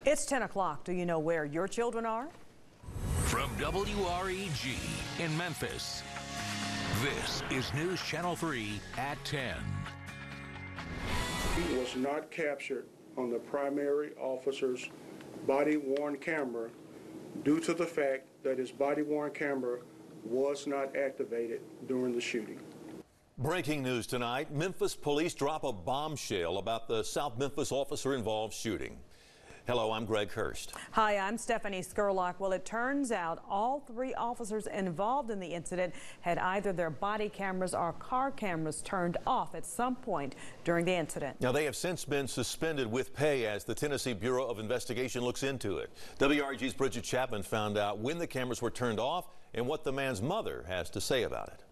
It's 10 o'clock. Do you know where your children are? From WREG in Memphis, this is News Channel 3 at 10. He was not captured on the primary officer's body-worn camera due to the fact that his body-worn camera was not activated during the shooting. Breaking news tonight, Memphis police drop a bombshell about the South Memphis officer-involved shooting. Hello, I'm Greg Hurst. Hi, I'm Stephanie Skurlock. Well, it turns out all three officers involved in the incident had either their body cameras or car cameras turned off at some point during the incident. Now, they have since been suspended with pay as the Tennessee Bureau of Investigation looks into it. WREG's Bridget Chapman found out when the cameras were turned off and what the man's mother has to say about it.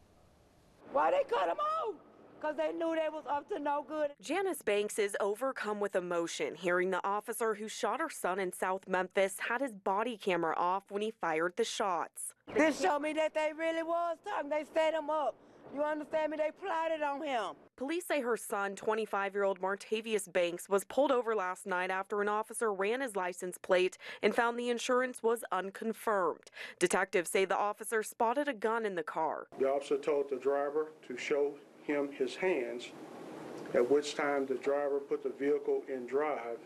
Why they cut him off? Because they knew they was up to no good. Janice Banks is overcome with emotion hearing the officer who shot her son in South Memphis had his body camera off when he fired the shots. This showed me that they really was talking. They set him up. You understand me? They plotted on him. Police say her son, 25-year-old Martavius Banks, was pulled over last night after an officer ran his license plate and found the insurance was unconfirmed. Detectives say the officer spotted a gun in the car. The officer told the driver to show him his hands, at which time the driver put the vehicle in drive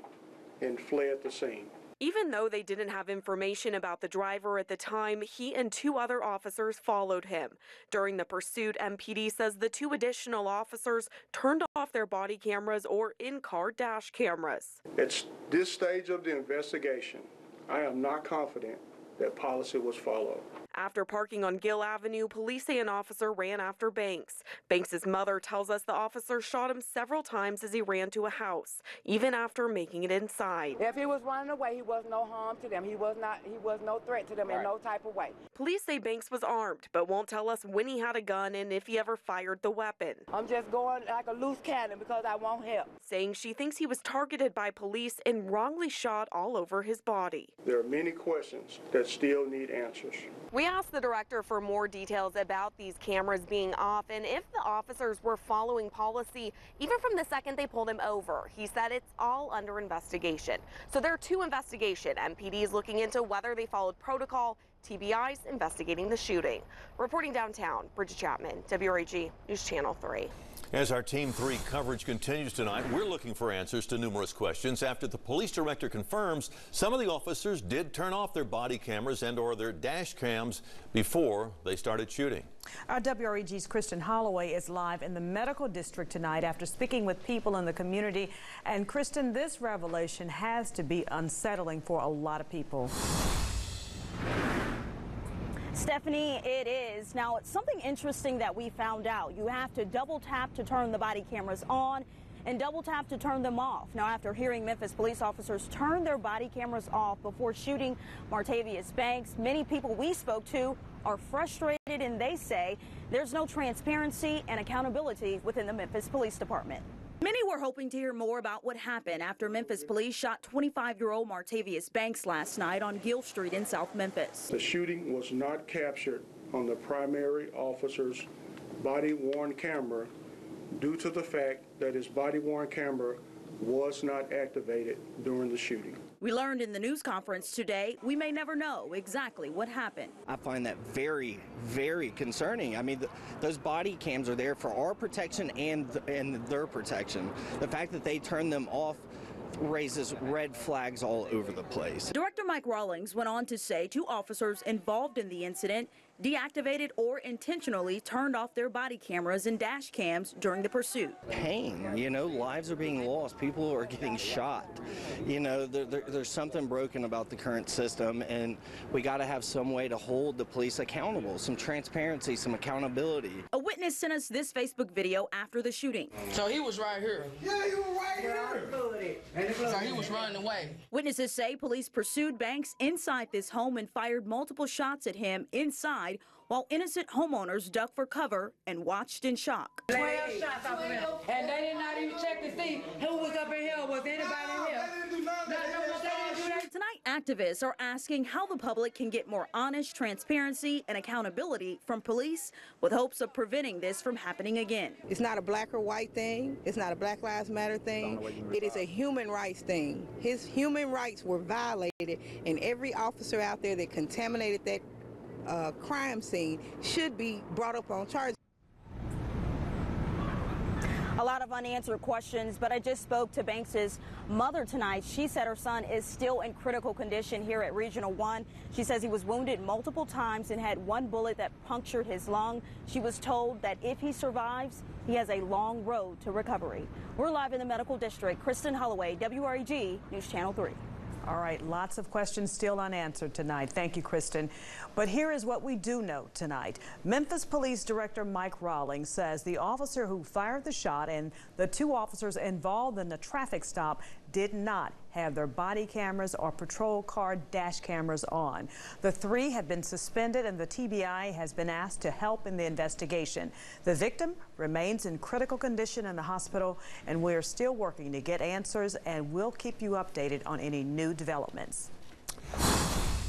and fled the scene. Even though they didn't have information about the driver at the time, he and two other officers followed him. During the pursuit, MPD says the two additional officers turned off their body cameras or in-car dash cameras. At this stage of the investigation, I am not confident that policy was followed. After parking on Gill Avenue, police say an officer ran after Banks. Banks' mother tells us the officer shot him several times as he ran to a house, even after making it inside. If he was running away, he was no harm to them. He was no threat to them in no type of way. Police say Banks was armed, but won't tell us when he had a gun and if he ever fired the weapon. I'm just going like a loose cannon because I want help. Saying she thinks he was targeted by police and wrongly shot all over his body. There are many questions that still need answers. We asked the director for more details about these cameras being off and if the officers were following policy even from the second they pulled him over. He said it's all under investigation. So there are two investigations. MPD is looking into whether they followed protocol. TBI's investigating the shooting. Reporting downtown, Bridget Chapman, WREG News Channel 3. As our Team 3 coverage continues tonight, we're looking for answers to numerous questions after the police director confirms some of the officers did turn off their body cameras and or their dash cams before they started shooting. Our WREG's Kristen Holloway is live in the medical district tonight after speaking with people in the community. And Kristen, this revelation has to be unsettling for a lot of people. Stephanie, it is. Now, it's something interesting that we found out. You have to double tap to turn the body cameras on and double tap to turn them off. Now, after hearing Memphis police officers turn their body cameras off before shooting Martavius Banks, many people we spoke to are frustrated and they say there's no transparency and accountability within the Memphis Police Department. Many were hoping to hear more about what happened after Memphis police shot 25-year-old Martavius Banks last night on Gill Street in South Memphis. The shooting was not captured on the primary officer's body-worn camera due to the fact that his body-worn camera was not activated during the shooting. We learned in the news conference today we may never know exactly what happened. I find that very, very concerning. I mean, those body cams are there for our protection and their protection. The fact that they turn them off raises red flags all over the place. Director Mike Rawlings went on to say two officers involved in the incident deactivated or intentionally turned off their body cameras and dash cams during the pursuit. Pain, you know, lives are being lost. People are getting shot. You know, there's something broken about the current system, and we got to have some way to hold the police accountable, some transparency, some accountability. A witness sent us this Facebook video after the shooting. So he was right here. Yeah, you were right here. So he was running away. Witnesses say police pursued Banks inside this home and fired multiple shots at him inside while innocent homeowners ducked for cover and watched in shock. 12 shots off of him. And they did not even check to see who was up in here. Was anybody in here? Tonight, activists are asking how the public can get more honest transparency and accountability from police with hopes of preventing this from happening again. It's not a black or white thing. It's not a Black Lives Matter thing. It is a human rights thing. His human rights were violated, and every officer out there that contaminated that crime scene should be brought up on charges. A lot of unanswered questions, but I just spoke to Banks's mother tonight. She said her son is still in critical condition here at Regional 1. She says he was wounded multiple times and had one bullet that punctured his lung. She was told that if he survives, he has a long road to recovery. We're live in the medical district. Kristen Holloway, WREG News Channel 3. All right, lots of questions still unanswered tonight. Thank you, Kristen. But here is what we do know tonight. Memphis Police Director Mike Rawlings says the officer who fired the shot and the two officers involved in the traffic stop did not have their body cameras or patrol car dash cameras on. The three have been suspended and the TBI has been asked to help in the investigation. The victim remains in critical condition in the hospital, and we are still working to get answers, and we'll keep you updated on any new developments.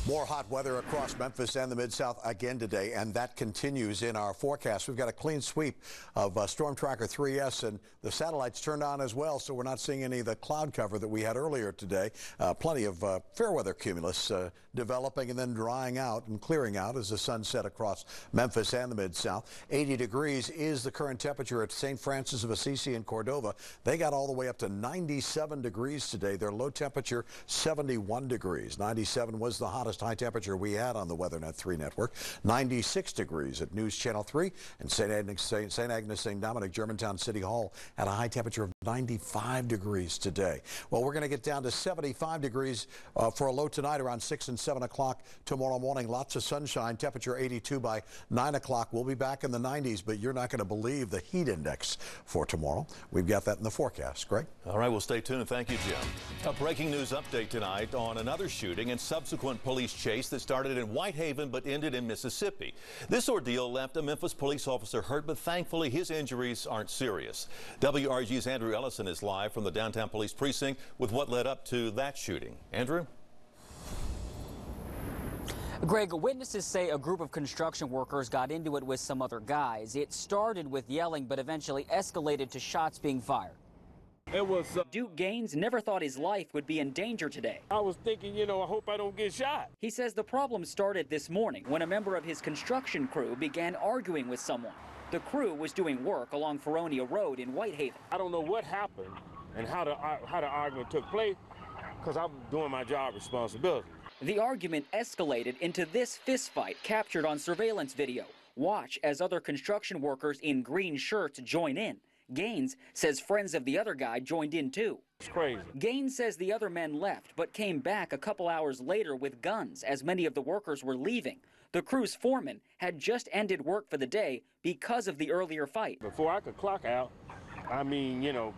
More hot weather across Memphis and the Mid-South again today, and that continues in our forecast. We've got a clean sweep of Storm Tracker 3S, and the satellites turned on as well, so we're not seeing any of the cloud cover that we had earlier today. Plenty of fair weather cumulus developing and then drying out and clearing out as the sun set across Memphis and the Mid-South. 80 degrees is the current temperature at St. Francis of Assisi and Cordova. They got all the way up to 97 degrees today. Their low temperature, 71 degrees. 97 was the hottest high temperature we had on the WeatherNet 3 network. 96 degrees at News Channel 3, and St. Agnes St. Dominic Germantown City Hall had a high temperature of 95 degrees today. Well, we're going to get down to 75 degrees for a low tonight around 6 and 7 o'clock tomorrow morning. Lots of sunshine, temperature 82 by 9 o'clock. We'll be back in the 90s, but you're not going to believe the heat index for tomorrow. We've got that in the forecast. Greg? All right, well, stay tuned. Thank you, Jim. A breaking news update tonight on another shooting and subsequent police chase that started in Whitehaven but ended in Mississippi. This ordeal left a Memphis police officer hurt, but thankfully his injuries aren't serious. WRG's Andrew Ellison is live from the downtown police precinct with what led up to that shooting. Andrew? Greg, witnesses say a group of construction workers got into it with some other guys. It started with yelling but eventually escalated to shots being fired. Duke Gaines never thought his life would be in danger today. I was thinking, I hope I don't get shot. He says the problem started this morning when a member of his construction crew began arguing with someone. The crew was doing work along Feronia Road in Whitehaven. I don't know what happened and how the argument took place because I'm doing my job responsibility. The argument escalated into this fistfight captured on surveillance video. Watch as other construction workers in green shirts join in. Gaines says friends of the other guy joined in too. It's crazy. Gaines says the other men left but came back a couple hours later with guns as many of the workers were leaving. The crew's foreman had just ended work for the day because of the earlier fight. Before I could clock out,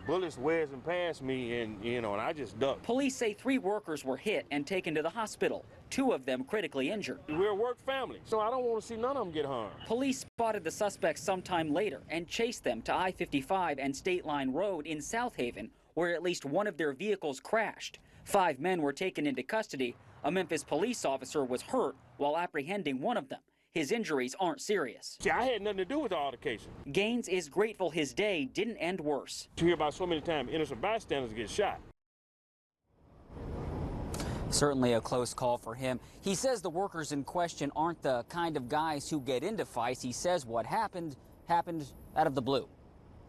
bullets whizzing past me and I just ducked. Police say 3 workers were hit and taken to the hospital, 2 of them critically injured. We're a work family, so I don't want to see none of them get harmed. Police spotted the suspects sometime later and chased them to I-55 and State Line Road in South Haven, where at least one of their vehicles crashed. 5 men were taken into custody. A Memphis police officer was hurt while apprehending one of them. His injuries aren't serious. See, I had nothing to do with the altercation. Gaines is grateful his day didn't end worse. You hear about so many times innocent bystanders get shot. Certainly a close call for him. He says the workers in question aren't the kind of guys who get into fights. He says what happened out of the blue.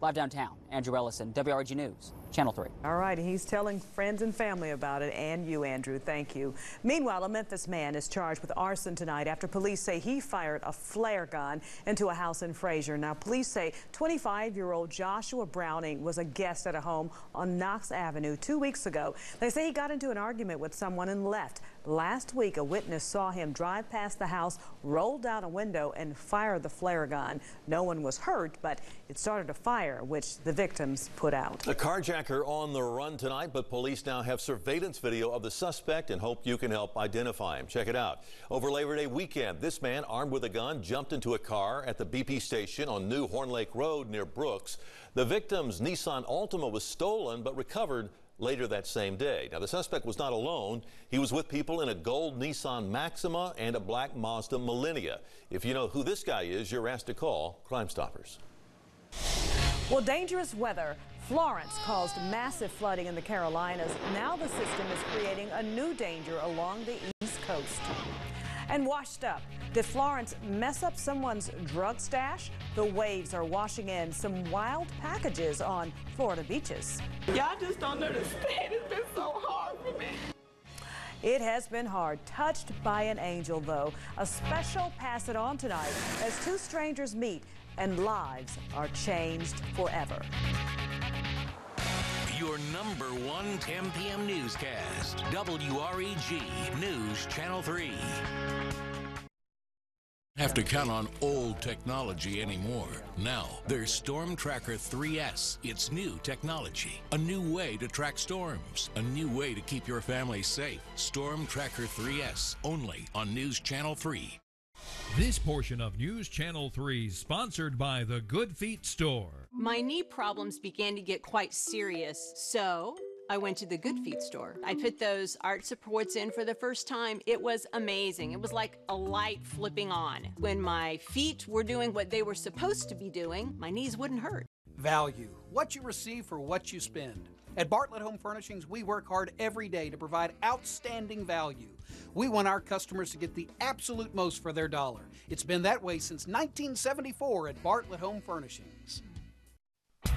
Live downtown, Andrew Ellison, WRG News, Channel 3. All right, he's telling friends and family about it, and you, Andrew. Thank you. Meanwhile, a Memphis man is charged with arson tonight after police say he fired a flare gun into a house in Frazier. Now, police say 25-year-old Joshua Browning was a guest at a home on Knox Avenue 2 weeks ago. They say he got into an argument with someone and left. Last week, a witness saw him drive past the house, roll down a window, and fire the flare gun. No one was hurt, but it started a fire, which the victims put out. A carjacker on the run tonight, but police now have surveillance video of the suspect and hope you can help identify him. Check it out. Over Labor Day weekend, this man armed with a gun jumped into a car at the BP station on New Horn Lake Road near Brooks. The victim's Nissan Altima was stolen but recovered later that same day. Now, the suspect was not alone. He was with people in a gold Nissan Maxima and a black Mazda Millennia. If you know who this guy is, you're asked to call Crime Stoppers. Well, dangerous weather. Florence caused massive flooding in the Carolinas. Now the system is creating a new danger along the East Coast. And washed up. Did Florence mess up someone's drug stash? The waves are washing in some wild packages on Florida beaches. Y'all just don't understand. It's been so hard for me. It has been hard. Touched by an angel, though. A special Pass It On tonight as two strangers meet and lives are changed forever. Your number one 10 p.m. newscast, WREG News Channel 3. Have to count on old technology anymore. Now, there's Storm Tracker 3S. It's new technology, a new way to track storms, a new way to keep your family safe. Storm Tracker 3S, only on News Channel 3. This portion of News Channel 3 is sponsored by the Good Feet Store. My knee problems began to get quite serious, so I went to the Good Feet store. I put those arch supports in for the first time. It was amazing. It was like a light flipping on. When my feet were doing what they were supposed to be doing, my knees wouldn't hurt. Value. What you receive for what you spend. At Bartlett Home Furnishings, we work hard every day to provide outstanding value. We want our customers to get the absolute most for their dollar. It's been that way since 1974 at Bartlett Home Furnishings.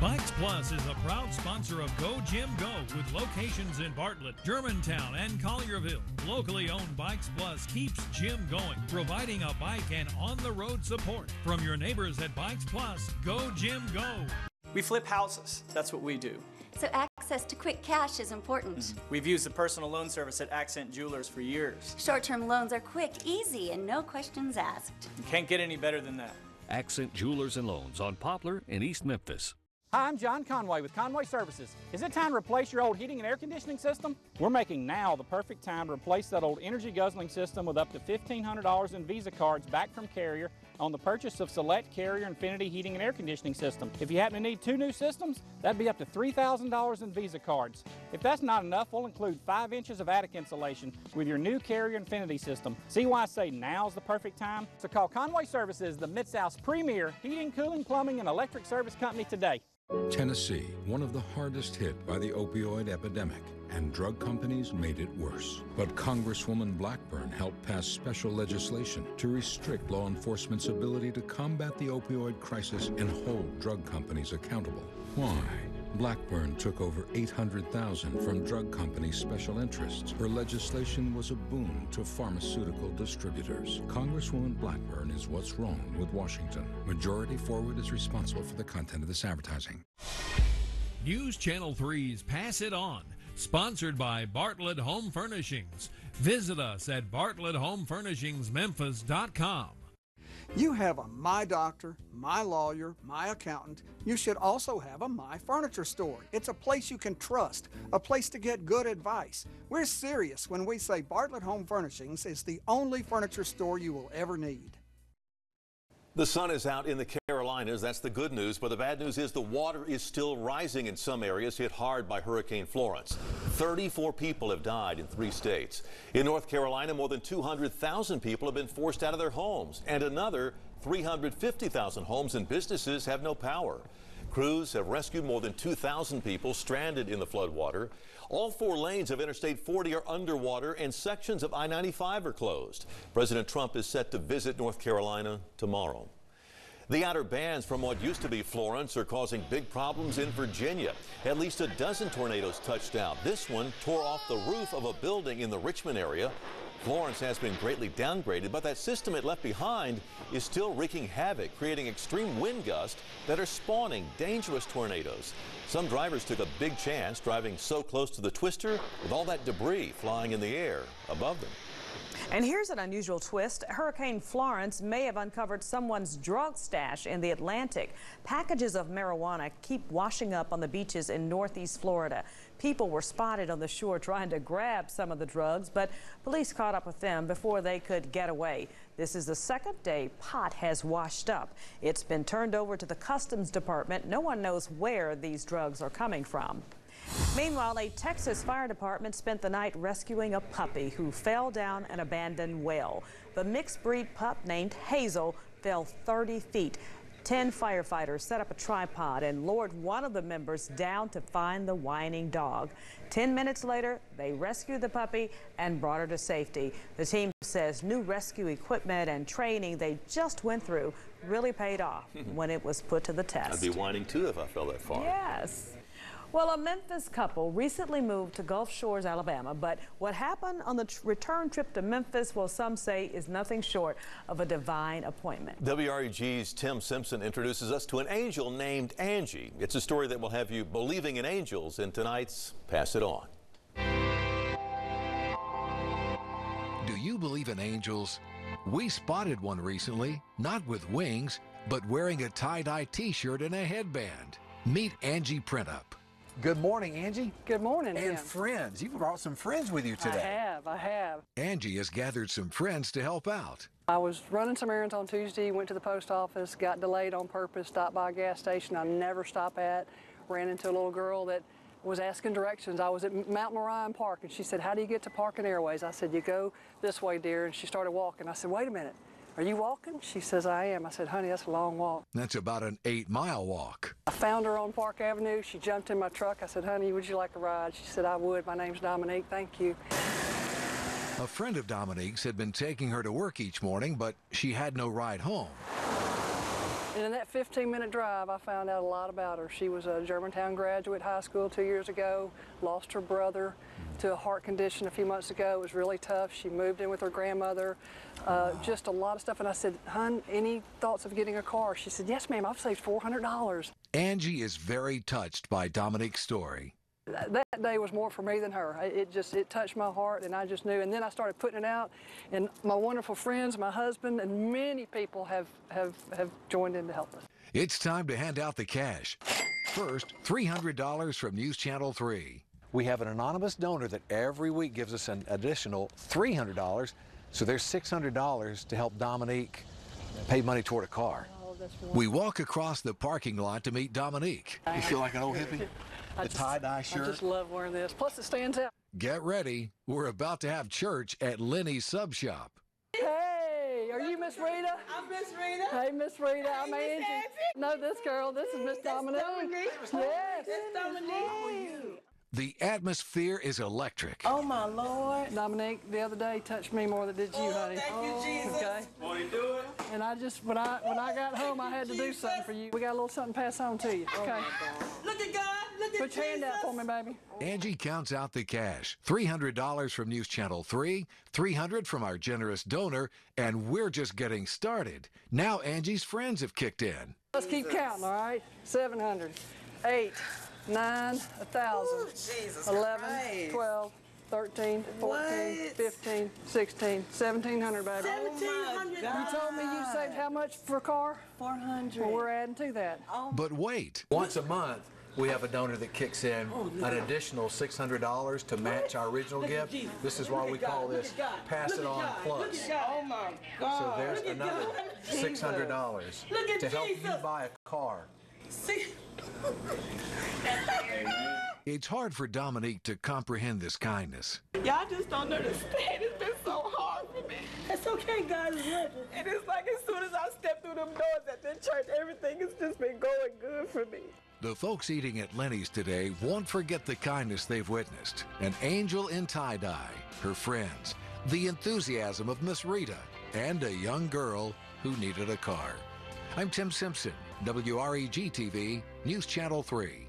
Bikes Plus is a proud sponsor of Go Gym Go with locations in Bartlett, Germantown, and Collierville. Locally owned Bikes Plus keeps gym going, providing a bike and on-the-road support. From your neighbors at Bikes Plus, Go Gym Go. We flip houses. That's what we do. So access to quick cash is important. We've used the personal loan service at Accent Jewelers for years. Short-term loans are quick, easy, and no questions asked. You can't get any better than that. Accent Jewelers and Loans on Poplar in East Memphis. Hi, I'm John Conway with Conway Services. Is it time to replace your old heating and air conditioning system? We're making now the perfect time to replace that old energy guzzling system with up to $1,500 in Visa cards back from Carrier on the purchase of select Carrier Infinity heating and air conditioning system. If you happen to need 2 new systems, that'd be up to $3,000 in Visa cards. If that's not enough, we'll include 5 inches of attic insulation with your new Carrier Infinity system. See why I say now's the perfect time? So call Conway Services, the Mid-South's premier heating, cooling, plumbing, and electric service company today. Tennessee, one of the hardest hit by the opioid epidemic, and drug companies made it worse. But Congresswoman Blackburn helped pass special legislation to restrict law enforcement's ability to combat the opioid crisis and hold drug companies accountable. Why? Blackburn took over $800,000 from drug companies' special interests. Her legislation was a boon to pharmaceutical distributors. Congresswoman Blackburn is what's wrong with Washington. Majority Forward is responsible for the content of this advertising. News Channel 3's Pass It On, sponsored by Bartlett Home Furnishings. Visit us at bartletthomefurnishingsmemphis.com. You have a My Doctor, My Lawyer, My Accountant. You should also have a My Furniture store. It's a place you can trust, a place to get good advice. We're serious when we say Bartlett Home Furnishings is the only furniture store you will ever need. The sun is out in the Carolinas. That's the good news. But the bad news is the water is still rising in some areas hit hard by Hurricane Florence. 34 people have died in 3 states. In North Carolina, more than 200,000 people have been forced out of their homes, and another 350,000 homes and businesses have no power. Crews have rescued more than 2,000 people stranded in the floodwater. All 4 lanes of Interstate 40 are underwater, and sections of I-95 are closed. President Trump is set to visit North Carolina tomorrow. The outer bands from what used to be Florence are causing big problems in Virginia. At least a dozen tornadoes touched out. This one tore off the roof of a building in the Richmond area. Florence has been greatly downgraded, but that system it left behind is still wreaking havoc, creating extreme wind gusts that are spawning dangerous tornadoes. Some drivers took a big chance driving so close to the twister with all that debris flying in the air above them. And here's an unusual twist. Hurricane Florence may have uncovered someone's drug stash in the Atlantic. Packages of marijuana keep washing up on the beaches in northeast Florida. People were spotted on the shore trying to grab some of the drugs, but police caught up with them before they could get away. This is the 2nd day pot has washed up. It's been turned over to the Customs Department. No one knows where these drugs are coming from. Meanwhile, a Texas fire department spent the night rescuing a puppy who fell down an abandoned well. The mixed breed pup named Hazel fell 30 feet. 10 firefighters set up a tripod and lowered one of the members down to find the whining dog. 10 minutes later, they rescued the puppy and brought her to safety. The team says new rescue equipment and training they just went through really paid off when it was put to the test. I'd be whining too if I fell that far. Yes. Well, a Memphis couple recently moved to Gulf Shores, Alabama, but what happened on the return trip to Memphis, well, some say is nothing short of a divine appointment. WREG's Tim Simpson introduces us to an angel named Angie. It's a story that will have you believing in angels in tonight's Pass It On. Do you believe in angels? We spotted one recently, not with wings, but wearing a tie-dye t-shirt and a headband. Meet Angie Printup. Good morning, Angie. Good morning, And friends. You've brought some friends with you today. I have. Angie has gathered some friends to help out. I was running some errands on Tuesday, went to the post office, got delayed on purpose, stopped by a gas station I never stop at, ran into a little girl that was asking directions. I was at Mount Moriah Park, and she said, "How do you get to Park and Airways?" I said, "You go this way, dear." And she started walking. I said, "Wait a minute. Are you walking?" She says, "I am." I said, "Honey, that's a long walk." That's about an 8-mile walk. I found her on Park Avenue. She jumped in my truck. I said, "Honey, would you like a ride?" She said, "I would. My name's Dominique. Thank you." A friend of Dominique's had been taking her to work each morning, but she had no ride home. And in that 15-minute drive, I found out a lot about her. She was a Germantown graduate, high school 2 years ago, lost her brother to a heart condition a few months ago. It was really tough. She moved in with her grandmother, just a lot of stuff. And I said, "Hon, any thoughts of getting a car?" She said, "Yes, ma'am, I've saved $400. Angie is very touched by Dominique's story. That day was more for me than her. It touched my heart, and I just knew. And then I started putting it out, and my wonderful friends, my husband, and many people have joined in to help us. It's time to hand out the cash. First, $300 from News Channel 3. We have an anonymous donor that every week gives us an additional $300, so there's $600 to help Dominique pay money toward a car. We walk across the parking lot to meet Dominique. You feel like an old hippie? The tie-dye shirt? I just love wearing this. Plus, it stands out. Get ready. We're about to have church at Lenny's Sub Shop. Hey, are you Miss Rita? I'm Miss Rita. Hey, Miss Rita. I'm Angie. No, this girl. This is Miss Dominique. Yes. Dominique. The atmosphere is electric. Oh, my Lord. Dominique, the other day, touched me more than did you, honey. Thank you, Jesus. Okay. Want to do it? And I just, when I got home, I had to do something for you. We got a little something to pass on to you. Okay. Look at God. Look at Put your hand out for me, baby. Angie counts out the cash. $300 from News Channel 3, $300 from our generous donor, and we're just getting started. Now Angie's friends have kicked in. Let's keep counting, all right? 700, 8, 9, 1,000, 11, 12, 13, 14, 15, 16, 1,700, baby. 1,700. You told me you saved how much for a car? 400. Well, we're adding to that. But wait. Once a month, we have a donor that kicks in an additional $600 to match our original gift. This is why we call this Pass It On Plus. Oh, my God. So there's another $600 to help you buy a car. See? It's hard for Dominique to comprehend this kindness. Y'all just don't understand. It's been so hard for me. It's okay, God is working. And it's like as soon as I step through them doors at the church, everything has just been going good for me. The folks eating at Lenny's today won't forget the kindness they've witnessed. An angel in tie-dye, her friends, the enthusiasm of Miss Rita, and a young girl who needed a car. I'm Tim Simpson, WREG-TV, News Channel 3.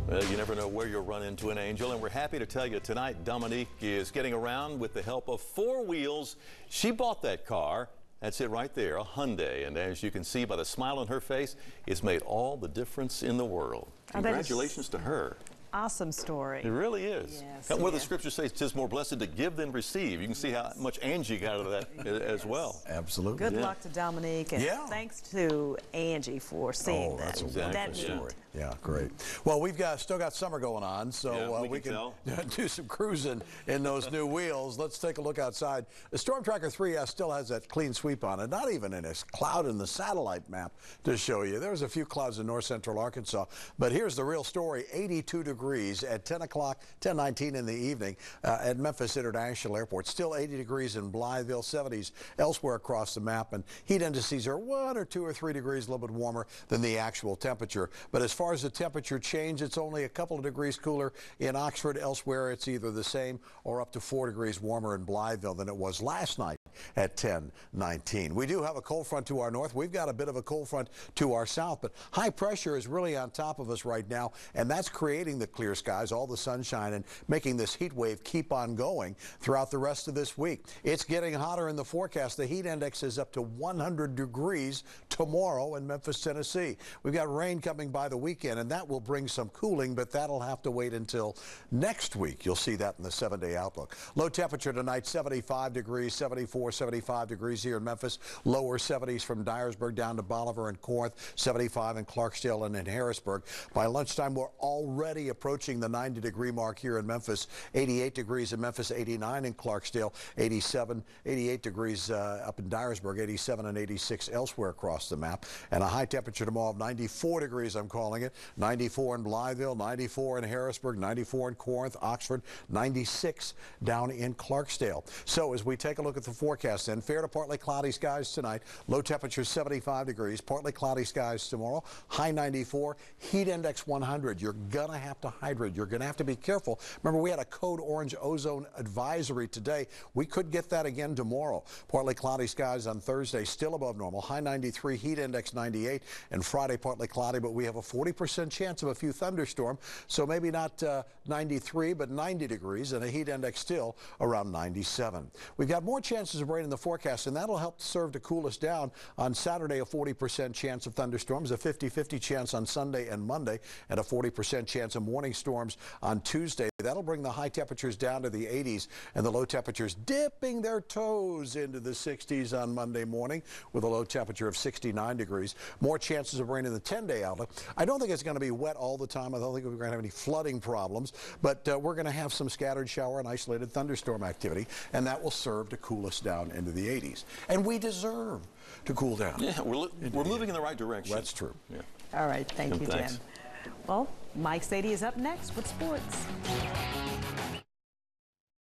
Well, you never know where you'll run into an angel, and we're happy to tell you tonight Dominique is getting around with the help of 4 wheels. She bought that car. That's it right there, a Hyundai. And as you can see by the smile on her face, it's made all the difference in the world. Congratulations to her. Awesome story. It really is. Yes, what the scripture says, it says more blessed to give than receive. You can see how much Angie got out of that as well. Absolutely. Good luck to Dominique, and thanks to Angie for seeing that. That's a wonderful story. Yeah, great. Well, we've still got summer going on, so we can do some cruising in those new wheels. Let's take a look outside. The Storm Tracker 3S still has that clean sweep on it, not even in a cloud in the satellite map to show you. There's a few clouds in north central Arkansas, but here's the real story. 82 degrees at 10 o'clock, 10:19 in the evening at Memphis International Airport. Still 80 degrees in Blytheville, 70s elsewhere across the map, and heat indices are 1 or 2 or 3 degrees a little bit warmer than the actual temperature. But as far as the temperature change, it's only a couple of degrees cooler in Oxford. Elsewhere, it's either the same or up to 4 degrees warmer in Blytheville than it was last night at 10:19. We do have a cold front to our north. We've got a bit of a cold front to our south, but high pressure is really on top of us right now, and that's creating the clear skies, all the sunshine, and making this heat wave keep on going throughout the rest of this week. It's getting hotter in the forecast. The heat index is up to 100 degrees tomorrow in Memphis, Tennessee. We've got rain coming by the weekend, and that will bring some cooling, but that'll have to wait until next week. You'll see that in the 7-day outlook. Low temperature tonight, 75 degrees, 74, 75 degrees here in Memphis. Lower 70s from Dyersburg down to Bolivar and Corinth, 75 in Clarksdale and in Harrisburg. By lunchtime, we're already approaching the 90-degree mark here in Memphis. 88 degrees in Memphis, 89 in Clarksdale, 88 degrees up in Dyersburg, 87 and 86 elsewhere across the map. And a high temperature tomorrow of 94 degrees, I'm calling it. 94 in Blytheville, 94 in Harrisburg, 94 in Corinth, Oxford, 96 down in Clarksdale. So as we take a look at the forecast then, fair to partly cloudy skies tonight, low temperature 75 degrees, partly cloudy skies tomorrow, high 94, heat index 100. You're going to have to hydrate. You're going to have to be careful. Remember, we had a code orange ozone advisory today. We could get that again tomorrow. Partly cloudy skies on Thursday, still above normal, high 93, heat index 98, and Friday partly cloudy, but we have a 40% chance of a few thunderstorms, so maybe not 93, but 90 degrees, and a heat index still around 97. We've got more chances of rain in the forecast, and that'll help serve to cool us down. On Saturday, a 40% chance of thunderstorms, a 50-50 chance on Sunday and Monday, and a 40% chance of morning storms on Tuesday. That'll bring the high temperatures down to the 80s and the low temperatures dipping their toes into the 60s on Monday morning with a low temperature of 69 degrees. More chances of rain in the 10-day outlook. I don't think it's going to be wet all the time. I don't think we're going to have any flooding problems, but we're going to have some scattered shower and isolated thunderstorm activity, and that will serve to cool us down into the 80s. And we deserve to cool down. Yeah, we're moving in the right direction. That's true. Yeah. All right, thank you, Thanks. Jim. Well, Mike Sadie is up next with sports.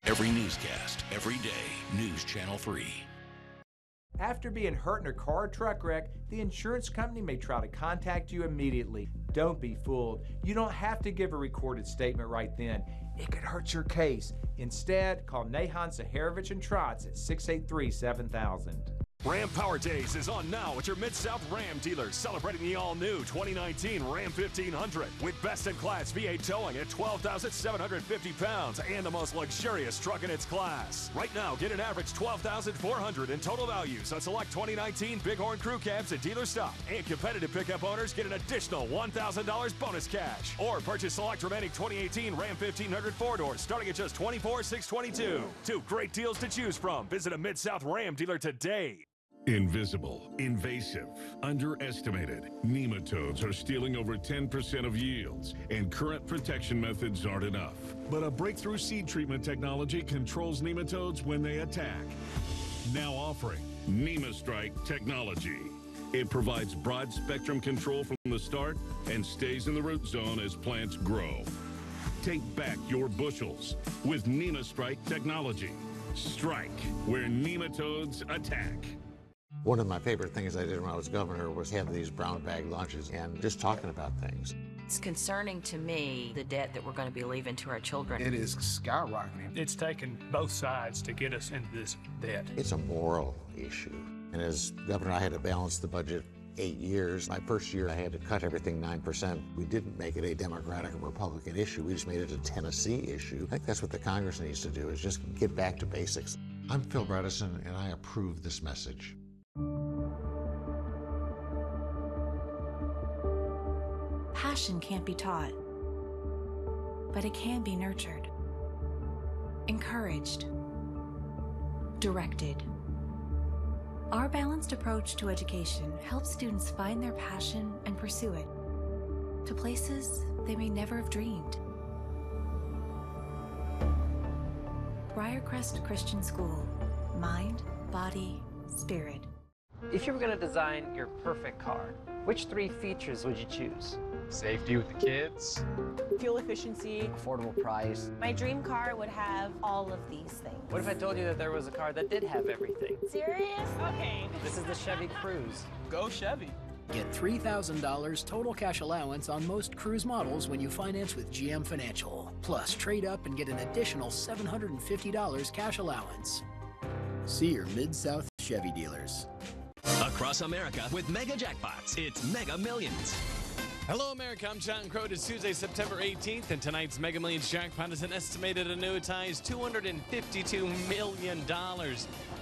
Every newscast, every day, News Channel 3. After being hurt in a car or truck wreck, the insurance company may try to contact you immediately. Don't be fooled. You don't have to give a recorded statement right then. It could hurt your case. Instead, call Nahan Zaharovich and Trotz at 683-7000. Ram Power Days is on now at your Mid-South Ram dealers, celebrating the all-new 2019 Ram 1500 with best-in-class V8 towing at 12,750 pounds and the most luxurious truck in its class. Right now, get an average $12,400 in total values on select 2019 Bighorn Crew Cabs at dealer stock, and competitive pickup owners get an additional $1,000 bonus cash. Or purchase select remaining 2018 Ram 1500 four-doors starting at just $24,622. Two great deals to choose from. Visit a Mid-South Ram dealer today. Invisible, invasive, underestimated. Nematodes are stealing over 10% of yields, and current protection methods aren't enough. But a breakthrough seed treatment technology controls nematodes when they attack. Now offering NemaStrike technology. It provides broad spectrum control from the start and stays in the root zone as plants grow. Take back your bushels with NemaStrike technology. Strike where nematodes attack. One of my favorite things I did when I was governor was have these brown bag lunches and just talking about things. It's concerning to me, the debt that we're going to be leaving to our children. It is skyrocketing. It's taken both sides to get us into this debt. It's a moral issue. And as governor, I had to balance the budget 8 years. My first year, I had to cut everything 9%. We didn't make it a Democratic or Republican issue. We just made it a Tennessee issue. I think that's what the Congress needs to do, is just get back to basics. I'm Phil Bredesen, and I approve this message. Passion can't be taught, but it can be nurtured, encouraged, directed. Our balanced approach to education helps students find their passion and pursue it. to places they may never have dreamed. Briarcrest Christian School. Mind, body, spirit. If you were going to design your perfect car, which 3 features would you choose? Safety with the kids. Fuel efficiency. Affordable price. My dream car would have all of these things. What if I told you that there was a car that did have everything? Serious? Okay. This is the Chevy Cruze. Go Chevy. Get $3,000 total cash allowance on most Cruze models when you finance with GM Financial. Plus, trade up and get an additional $750 cash allowance. See your Mid-South Chevy dealers. Across America with Mega Jackpots, it's Mega Millions. Hello, America. I'm John Crowd. It's Tuesday, September 18th, and tonight's Mega Millions jackpot is an estimated annuitized $252 million.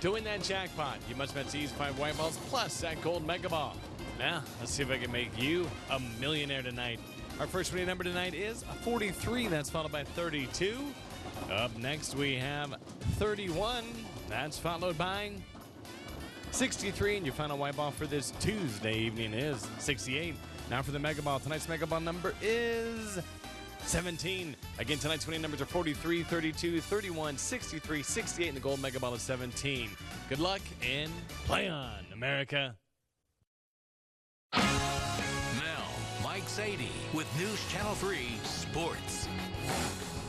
To win that jackpot, you must bet these 5 white balls plus that gold Mega Ball. Now, let's see if I can make you a millionaire tonight. Our first winning number tonight is 43. That's followed by 32. Up next, we have 31. That's followed by 63. And your final white ball for this Tuesday evening is 68. Now for the Mega Ball. Tonight's Mega Ball number is 17. Again, tonight's winning numbers are 43, 32, 31, 63, 68, and the gold Mega Ball is 17. Good luck and play on, America. Now, Mike Zadie with News Channel 3 Sports.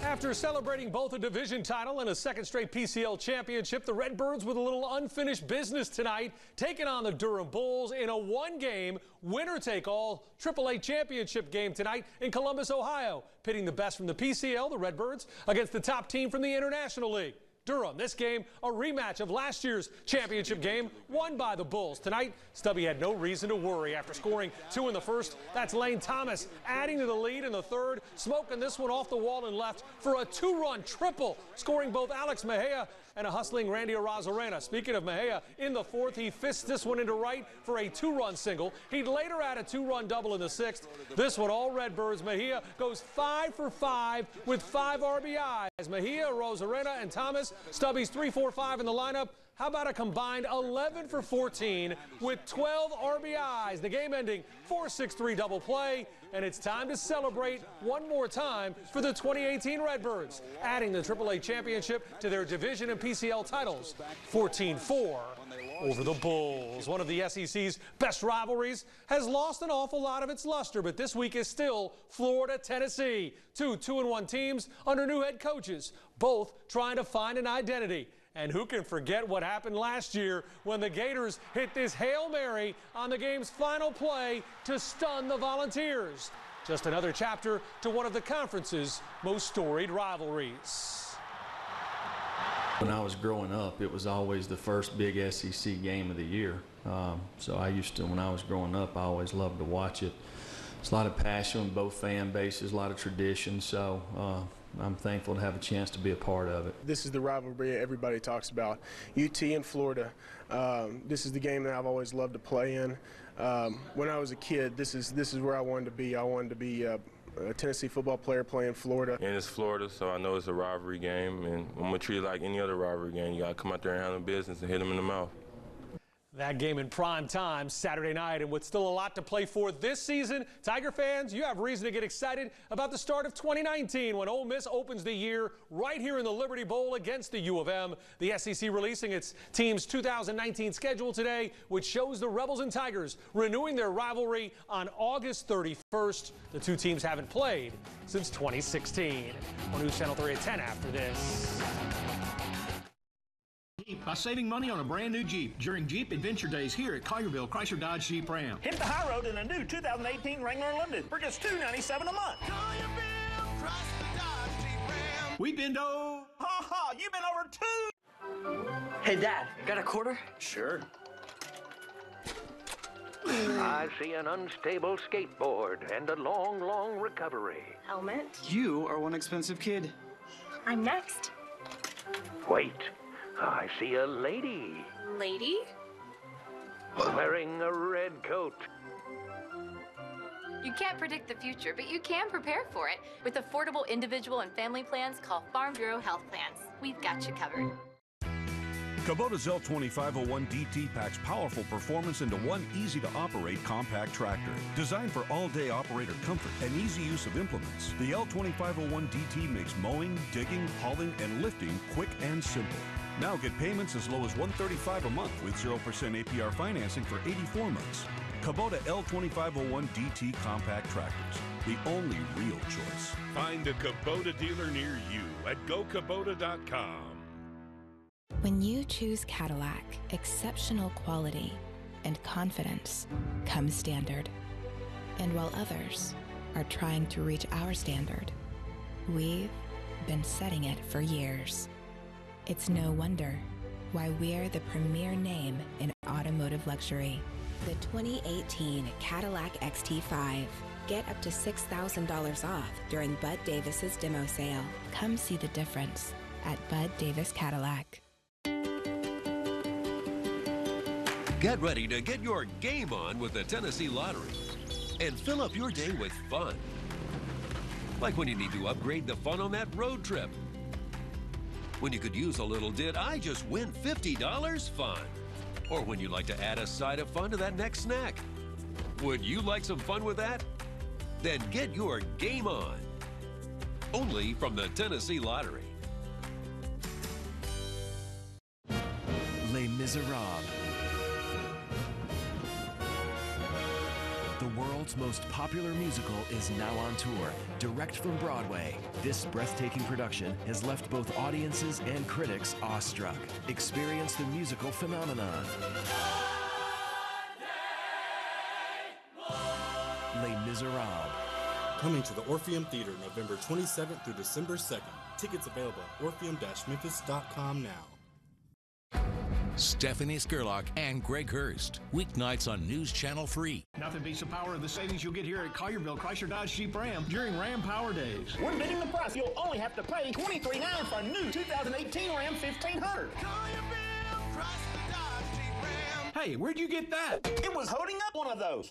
After celebrating both a division title and a second straight PCL championship, the Redbirds with a little unfinished business tonight, taking on the Durham Bulls in a one-game, winner-take-all AAA championship game tonight in Columbus, Ohio, pitting the best from the PCL, the Redbirds, against the top team from the International League. Durham, this game, a rematch of last year's championship game won by the Bulls. Tonight, Stubby had no reason to worry after scoring 2 in the first. That's Lane Thomas adding to the lead in the third, smoking this one off the wall and left for a 2-run triple, scoring both Alex Mejia and a hustling Randy Arozarena. Speaking of Mejia, in the fourth, he fists this one into right for a 2-run single. He'd later add a 2-run double in the sixth. This one, all Redbirds. Mejia goes 5 for 5 with 5 RBIs. Mejia, Arozarena, and Thomas. Stubby's 3, 4, 5 in the lineup. How about a combined 11 for 14 with 12 RBIs? The game ending 4-6-3 double play, and it's time to celebrate one more time for the 2018 Redbirds, adding the AAA championship to their division and PCL titles, 14-4 over the Bulls. One of the SEC's best rivalries has lost an awful lot of its luster, but this week is still Florida-Tennessee. 2 2-1 teams under new head coaches, both trying to find an identity. And who can forget what happened last year when the Gators hit this Hail Mary on the game's final play to stun the Volunteers? Just another chapter to one of the conference's most storied rivalries. When I was growing up, it was always the first big SEC game of the year. So I used to, when I was growing up, I always loved to watch it. There's a lot of passion on both fan bases, a lot of tradition. So I'm thankful to have a chance to be a part of it. This is the rivalry everybody talks about. UT and Florida. This is the game that I've always loved to play in. When I was a kid, this is where I wanted to be. I wanted to be a Tennessee football player playing Florida. And it's Florida, so I know it's a rivalry game, and I'm going to treat it like any other rivalry game. You got to come out there and handle business and hit them in the mouth. That game in prime time Saturday night, and with still a lot to play for this season, Tiger fans, you have reason to get excited about the start of 2019 when Ole Miss opens the year right here in the Liberty Bowl against the U of M. The SEC releasing its team's 2019 schedule today, which shows the Rebels and Tigers renewing their rivalry on August 31st. The two teams haven't played since 2016. On News Channel 3 at 10 after this. By saving money on a brand new Jeep during Jeep Adventure Days here at Collierville Chrysler Dodge Jeep Ram. Hit the high road in a new 2018 Wrangler Unlimited for just $297 a month. We've been to... Ha ha, you've been over 2. Hey, Dad, got a quarter? Sure. I see an unstable skateboard and a long, long recovery. Helmet. You are one expensive kid. I'm next. Wait, I see a lady. Lady? Wearing a red coat. You can't predict the future, but you can prepare for it. With affordable individual and family plans, call Farm Bureau Health Plans. We've got you covered. Kubota's L2501DT packs powerful performance into one easy-to-operate compact tractor. Designed for all-day operator comfort and easy use of implements, the L2501DT makes mowing, digging, hauling, and lifting quick and simple. Now get payments as low as $135 a month with 0% APR financing for 84 months. Kubota L2501DT compact tractors, the only real choice. Find a Kubota dealer near you at gokubota.com. When you choose Cadillac, exceptional quality and confidence come standard. And while others are trying to reach our standard, we've been setting it for years. It's no wonder why we're the premier name in automotive luxury. The 2018 Cadillac XT5. Get up to $6,000 off during Bud Davis's demo sale. Come see the difference at Bud Davis Cadillac. Get ready to get your game on with the Tennessee Lottery and fill up your day with fun. Like when you need to upgrade the fun on that road trip. When you could use a little "did I just win $50" fun. Or when you'd like to add a side of fun to that next snack. Would you like some fun with that? Then get your game on. Only from the Tennessee Lottery. Les Miserables. The world's most popular musical is now on tour, direct from Broadway. This breathtaking production has left both audiences and critics awestruck. Experience the musical phenomenon. Les Miserables. Coming to the Orpheum Theater November 27th through December 2nd. Tickets available at orpheum-memphis.com now. Stephanie Skurlock and Greg Hurst. Weeknights on News Channel 3. Nothing beats the power of the savings you'll get here at Collierville Chrysler Dodge Jeep Ram during Ram Power Days. We're bidding the price. You'll only have to pay $23.9 for a new 2018 Ram 1500. Hey, where'd you get that? It was holding up one of those.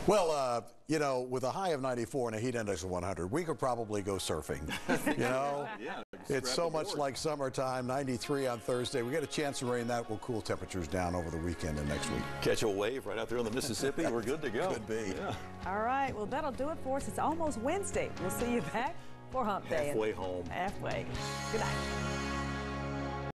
Well, you know, with a high of 94 and a heat index of 100, we could probably go surfing. You know? Yeah, it's so much like summertime, 93 on Thursday. We get a chance of rain. That will cool temperatures down over the weekend and next week. Catch a wave right out there on the Mississippi. We're good to go. Could be. Yeah. All right. Well, that'll do it for us. It's almost Wednesday. We'll see you back for Hump Day. Halfway home. Halfway. Good night.